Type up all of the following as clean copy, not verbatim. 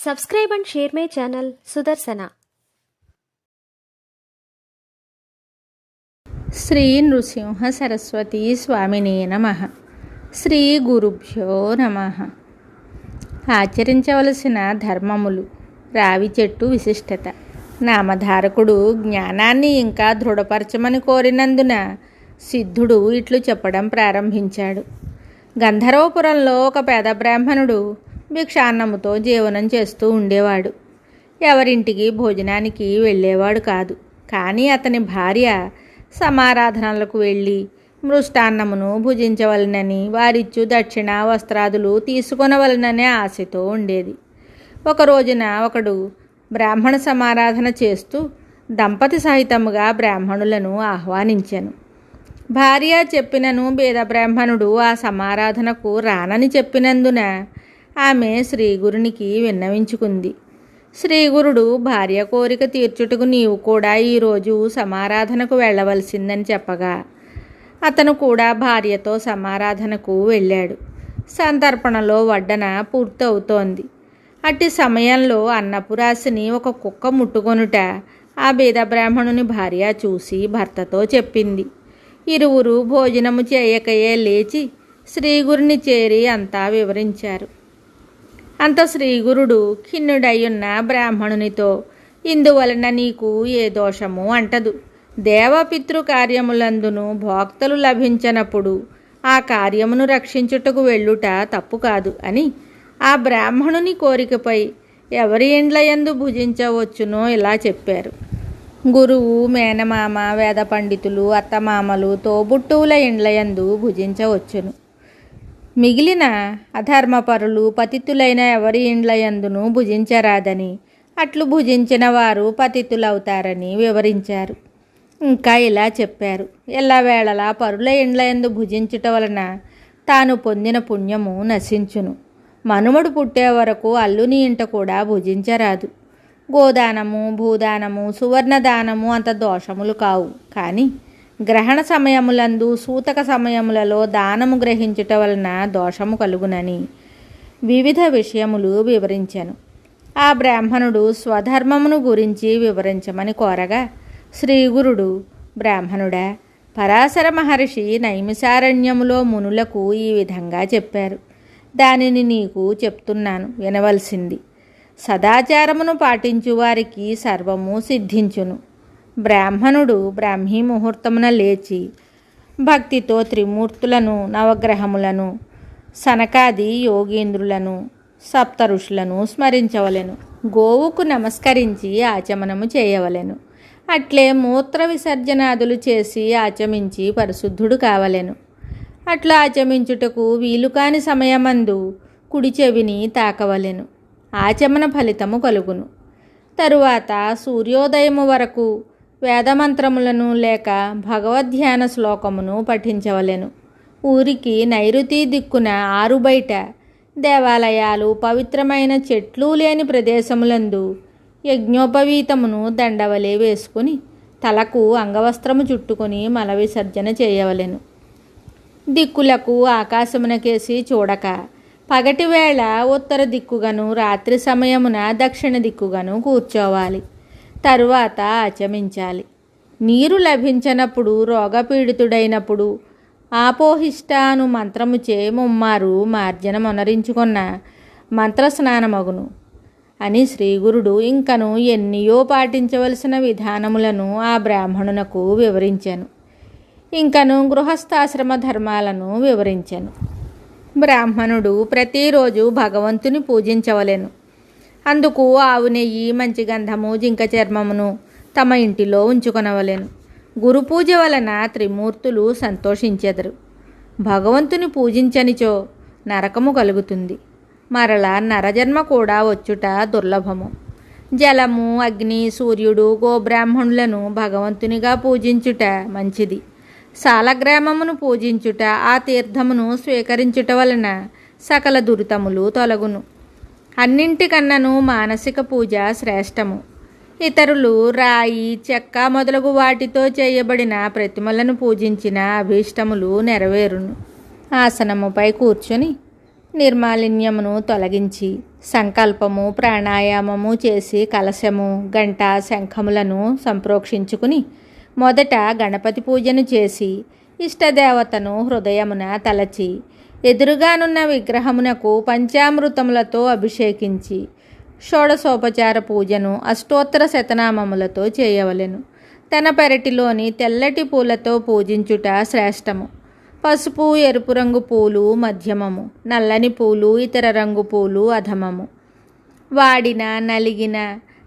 Subscribe and share my channel Sudarsana. Shri Nrusimha Saraswati స్వామినే నమః. శ్రీ గురుభ్యో నమః. ఆచరించవలసిన ధర్మములు. రావి చెట్టు విశిష్టత. నామధారకుడు జ్ఞానాన్ని ఇంకా దృఢపరచమని కోరినందున సిద్ధుడు ఇట్లు చెప్పడం ప్రారంభించాడు. గంధర్వపురంలో ఒక పేద బ్రాహ్మణుడు భిక్షాన్నముతో జీవనం చేస్తూ ఉండేవాడు. ఎవరింటికి భోజనానికి వెళ్ళేవాడు కాదు. కానీ అతని భార్య సమారాధనలకు వెళ్ళి మృష్టాన్నమును భుజించవలనని, వారిచ్చు దక్షిణ వస్త్రాదులు తీసుకొనవలననే ఆశతో ఉండేది. ఒక రోజున ఒకడు బ్రాహ్మణ సమారాధన చేస్తూ దంపతి సహితముగా బ్రాహ్మణులను ఆహ్వానించెను. భార్య చెప్పినను బేద బ్రాహ్మణుడు ఆ సమారాధనకు రానని చెప్పినందున ఆమె శ్రీగురునికి విన్నవించుకుంది. శ్రీగురుడు భార్య కోరిక తీర్చుటకు నీవు కూడా ఈరోజు సమారాధనకు వెళ్ళవలసిందని చెప్పగా అతను కూడా భార్యతో సమారాధనకు వెళ్ళాడు. సంతర్పణలో వడ్డన పూర్తవుతోంది. అట్టి సమయంలో అన్నపురాశిని ఒక కుక్క ముట్టుకొనుట ఆ బీద బ్రాహ్మణుని భార్య చూసి భర్తతో చెప్పింది. ఇరువురు భోజనము చేయకయే లేచి శ్రీగురుని చేరి అంతా వివరించారు. అంత శ్రీగురుడు ఖిన్నుడయ్యున్న బ్రాహ్మణునితో, ఇందువలన నీకు ఏ దోషము అంటదు. దేవపితృ కార్యములందును భోక్తలు లభించనప్పుడు ఆ కార్యమును రక్షించుటకు వెళ్ళుట తప్పు కాదు అని ఆ బ్రాహ్మణుని కోరికపై ఎవరి ఇండ్లయందు భుజించవచ్చునో ఇలా చెప్పారు. గురువు, మేనమామ, వేద పండితులు, అత్తమామలు, తోబుట్టువుల ఇండ్లయందు భుజించవచ్చును. మిగిలిన అధర్మపరులు, పతితులైన ఎవరి ఇండ్లయందును భుజించరాదని, అట్లు భుజించిన వారు పతితులవుతారని వివరించారు. ఇంకా ఇలా చెప్పారు. ఎల్లవేళలా పరుల ఇండ్లయందు భుజించుట వలన తాను పొందిన పుణ్యము నశించును. మనుమడు పుట్టే వరకు అల్లుని ఇంట కూడా భుజించరాదు. గోదానము, భూదానము, సువర్ణదానము అంత దోషములు కావు. కానీ గ్రహణ సమయములందు, సూతక సమయములలో దానము గ్రహించుట వలన దోషము కలుగునని వివిధ విషయములు వివరించెను. ఆ బ్రాహ్మణుడు స్వధర్మమును గురించి వివరించమని కోరగా శ్రీగురుడు, బ్రాహ్మణుడా, పరాశర మహర్షి నైమిసారణ్యములో మునులకు ఈ విధంగా చెప్పారు. దానిని నీకు చెప్తున్నాను, వినవలసింది. సదాచారమును పాటించు వారికి సర్వము సిద్ధించును. బ్రాహ్మణుడు బ్రాహ్మీ ముహూర్తమున లేచి భక్తితో త్రిమూర్తులను, నవగ్రహములను, సనకాది యోగీంద్రులను, సప్త ఋషులను స్మరించవలెను. గోవుకు నమస్కరించి ఆచమనము చేయవలెను. అట్లే మూత్ర విసర్జనాదులు చేసి ఆచమించి పరిశుద్ధుడు కావలెను. అట్లా ఆచమించుటకు వీలు కాని సమయమందు కుడి చెవిని తాకవలెను. ఆచమన ఫలితము కలుగును. తరువాత సూర్యోదయము వరకు వేదమంత్రములను లేక భగవద్ధ్యాన శ్లోకమును పఠించవలెను. ఊరికి నైరుతి దిక్కున ఆరుబయట దేవాలయాలు, పవిత్రమైన చెట్లు లేని ప్రదేశములందు యజ్ఞోపవీతమును దండవలే వేసుకుని తలకు అంగవస్త్రము చుట్టుకొని మల విసర్జన చేయవలెను. దిక్కులకు ఆకాశమునకేసి చూడక పగటివేళ ఉత్తర దిక్కుగాను, రాత్రి సమయమున దక్షిణ దిక్కుగాను కూర్చోవాలి. తరువాత ఆచమించాలి. నీరు లభించనప్పుడు, రోగపీడితుడైనప్పుడు ఆపోహిష్టాను మంత్రముచే ముమ్మారు మార్జనమొనరించుకున్న మంత్రస్నానమగును అని శ్రీగురుడు ఇంకను ఎన్నియో పాటించవలసిన విధానములను ఆ బ్రాహ్మణునకు వివరించాను. ఇంకను గృహస్థాశ్రమ ధర్మాలను వివరించాను. బ్రాహ్మణుడు ప్రతిరోజు భగవంతుని పూజించవలెను. అందుకు ఆవు నెయ్యి, మంచి గంధము, జింక చర్మమును తమ ఇంటిలో ఉంచుకొనవలెను. గురు పూజ వలన త్రిమూర్తులు సంతోషించెదరు. భగవంతుని పూజించనిచో నరకము కలుగుతుంది. మరలా నరజన్మ కూడా వచ్చుట దుర్లభము. జలము, అగ్ని, సూర్యుడు, గోబ్రాహ్మణులను భగవంతునిగా పూజించుట మంచిది. సాలగ్రామమును పూజించుట, ఆ తీర్థమును స్వీకరించుట వలన సకల దురితములు తొలగును. అన్నింటికన్నను మానసిక పూజ శ్రేష్టము. ఇతరులు రాయి, చెక్క మొదలగు వాటితో చేయబడిన ప్రతిమలను పూజించిన అభీష్టములు నెరవేరును. ఆసనముపై కూర్చొని నిర్మాలిన్యమును తొలగించి సంకల్పము ప్రాణాయామము చేసి కలశము గంట శంఖములను సంప్రోక్షించుకుని మొదట గణపతి పూజను చేసి ఇష్టదేవతను హృదయమున తలచి ఎదురుగానున్న విగ్రహమునకు పంచామృతములతో అభిషేకించి షోడశోపచార పూజను అష్టోత్తర శతనామములతో చేయవలెను. తన పెరటిలోని తెల్లటి పూలతో పూజించుట శ్రేష్టము. పసుపు ఎరుపు రంగు పూలు మధ్యమము, నల్లని పూలు ఇతర రంగు పూలు అధమము. వాడిన నలిగిన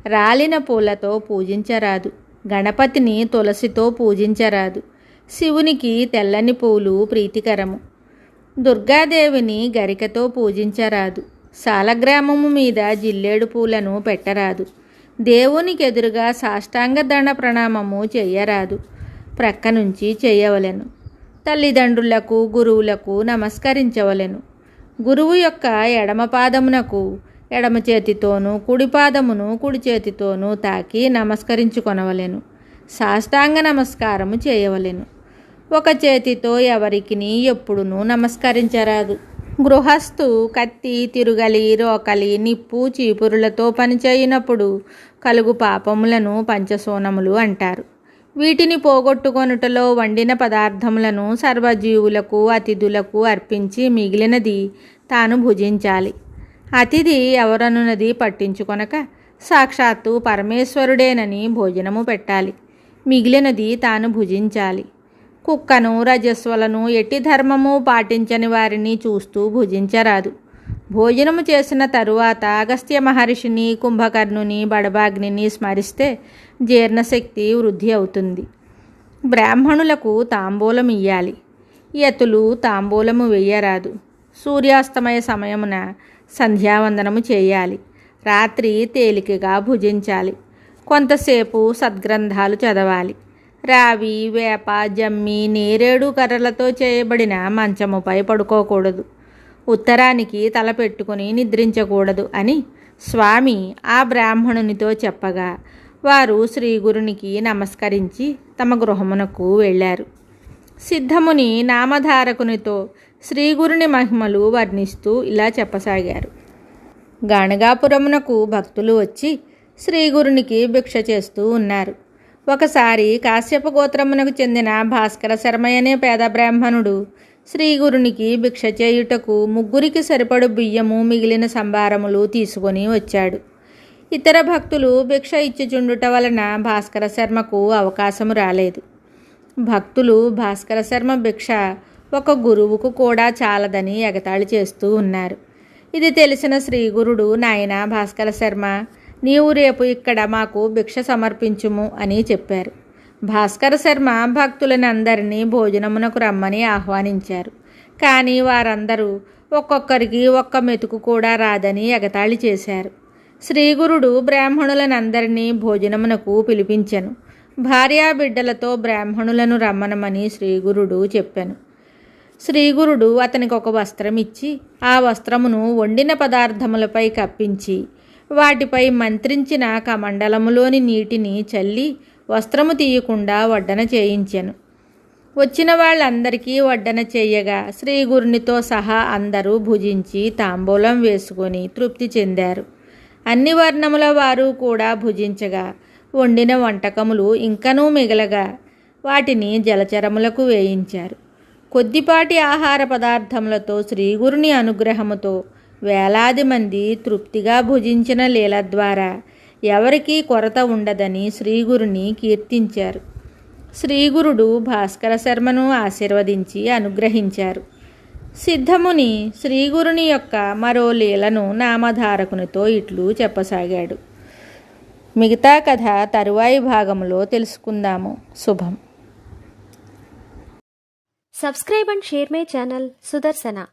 రాలిన పూలతో పూజించరాదు. గణపతిని తులసితో పూజించరాదు. శివునికి తెల్లని పూలు ప్రీతికరము. దుర్గాదేవిని గరికతో పూజించరాదు. సాలగ్రామము మీద జిల్లేడు పూలను పెట్టరాదు. దేవునికి ఎదురుగా సాష్టాంగ దండ ప్రణామము చెయ్యరాదు. ప్రక్క నుంచి చేయవలెను. తల్లిదండ్రులకు గురువులకు నమస్కరించవలెను. గురువు యొక్క ఎడమ పాదమునకు ఎడమ చేతితోనూ కుడి పాదమును కుడి చేతితోనూ తాకి నమస్కరించుకొనవలెను. సాష్టాంగ నమస్కారము చేయవలెను. ఒక చేతితో ఎవరికిని ఎప్పుడునూ నమస్కరించరాదు. గృహస్థు కత్తి తిరుగలి రోకలి నిప్పు చీపురులతో పనిచేయనప్పుడు కలుగు పాపములను పంచశోనములు అంటారు. వీటిని పోగొట్టుకొనుటలో వండిన పదార్థములను సర్వజీవులకు అతిథులకు అర్పించి మిగిలినది తాను భుజించాలి. అతిథి ఎవరనున్నది పట్టించుకొనక సాక్షాత్తు పరమేశ్వరుడేనని భోజనము పెట్టాలి. మిగిలినది తాను భుజించాలి. కుక్కను రజస్వలను ఎట్టి ధర్మము పాటించని వారిని చూస్తూ భుజించరాదు. భోజనము చేసిన తరువాత అగస్త్య మహర్షిని కుంభకర్ణుని బడబాగ్నిని స్మరిస్తే జీర్ణశక్తి వృద్ధి అవుతుంది. బ్రాహ్మణులకు తాంబూలం ఇయ్యాలి. యతులు తాంబూలము వెయ్యరాదు. సూర్యాస్తమయ సమయమున సంధ్యావందనము చేయాలి. రాత్రి తేలికగా భుజించాలి. కొంతసేపు సద్గ్రంథాలు చదవాలి. రావి వేప జమ్మి నేరేడు కర్రలతో చేయబడిన మంచముపై పడుకోకూడదు. ఉత్తరానికి తల పెట్టుకుని నిద్రించకూడదు అని స్వామి ఆ బ్రాహ్మణునితో చెప్పగా వారు శ్రీగురునికి నమస్కరించి తమ గృహమునకు వెళ్ళారు. సిద్ధముని నామధారకునితో శ్రీగురుని మహిమలు వర్ణిస్తూ ఇలా చెప్పసాగారు. గాణగాపురమునకు భక్తులు వచ్చి శ్రీగురునికి భిక్ష చేస్తూ ఉన్నారు. ఒకసారి కాశ్యప గోత్రమునకు చెందిన భాస్కర శర్మయ్య అనే పేద బ్రాహ్మణుడు శ్రీగురునికి భిక్ష చేయుటకు 3 సరిపడు బియ్యము మిగిలిన సంభారములు తీసుకొని వచ్చాడు. ఇతర భక్తులు భిక్ష ఇచ్చిచుండుట వలన భాస్కర శర్మకు అవకాశము రాలేదు. భక్తులు భాస్కర శర్మ భిక్ష ఒక గురువుకు కూడా చాలదని ఎగతాళి చేస్తూ ఉన్నారు. ఇది తెలిసిన శ్రీగురుడు, నాయనా భాస్కర శర్మ, నీవు రేపు ఇక్కడ మాకు భిక్ష సమర్పించుము అని చెప్పారు. భాస్కర శర్మ భక్తులని అందరినీ భోజనమునకు రమ్మని ఆహ్వానించారు. కానీ వారందరూ ఒక్కొక్కరికి ఒక్క మెతుకు కూడా రాదని ఎగతాళి చేశారు. శ్రీగురుడు బ్రాహ్మణులనందరినీ భోజనమునకు పిలిపించెను. భార్యాబిడ్డలతో బ్రాహ్మణులను రమ్మనమని శ్రీగురుడు చెప్పాను. శ్రీగురుడు అతనికి ఒక వస్త్రం ఇచ్చి ఆ వస్త్రమును వండిన పదార్థములపై కప్పించి వాటిపై మంత్రించిన కమండలములోని నీటిని చల్లి వస్త్రము తీయకుండా వడ్డన చేయించెను. వచ్చిన వాళ్ళందరికీ వడ్డన చేయగా శ్రీగురునితో సహా అందరూ భుజించి తాంబూలం వేసుకొని తృప్తి చెందారు. అన్ని వర్ణముల వారు కూడా భుజించగా వండిన వంటకములు ఇంకనూ మిగలగా వాటిని జలచరములకు వేయించారు. కొద్దిపాటి ఆహార పదార్థములతో శ్రీగురుని అనుగ్రహముతో వేలాది మంది తృప్తిగా భుజించిన లీల ద్వారా ఎవరికీ కొరత ఉండదని శ్రీగురుని కీర్తించారు. శ్రీగురుడు భాస్కర శర్మను ఆశీర్వదించి అనుగ్రహించారు. సిద్ధముని శ్రీగురుని యొక్క మరో లీలను నామధారకునితో ఇట్లు చెప్పసాగాడు. మిగతా కథ తరువాయి భాగంలో తెలుసుకుందాము. శుభం. Subscribe and share my channel Sudarsana.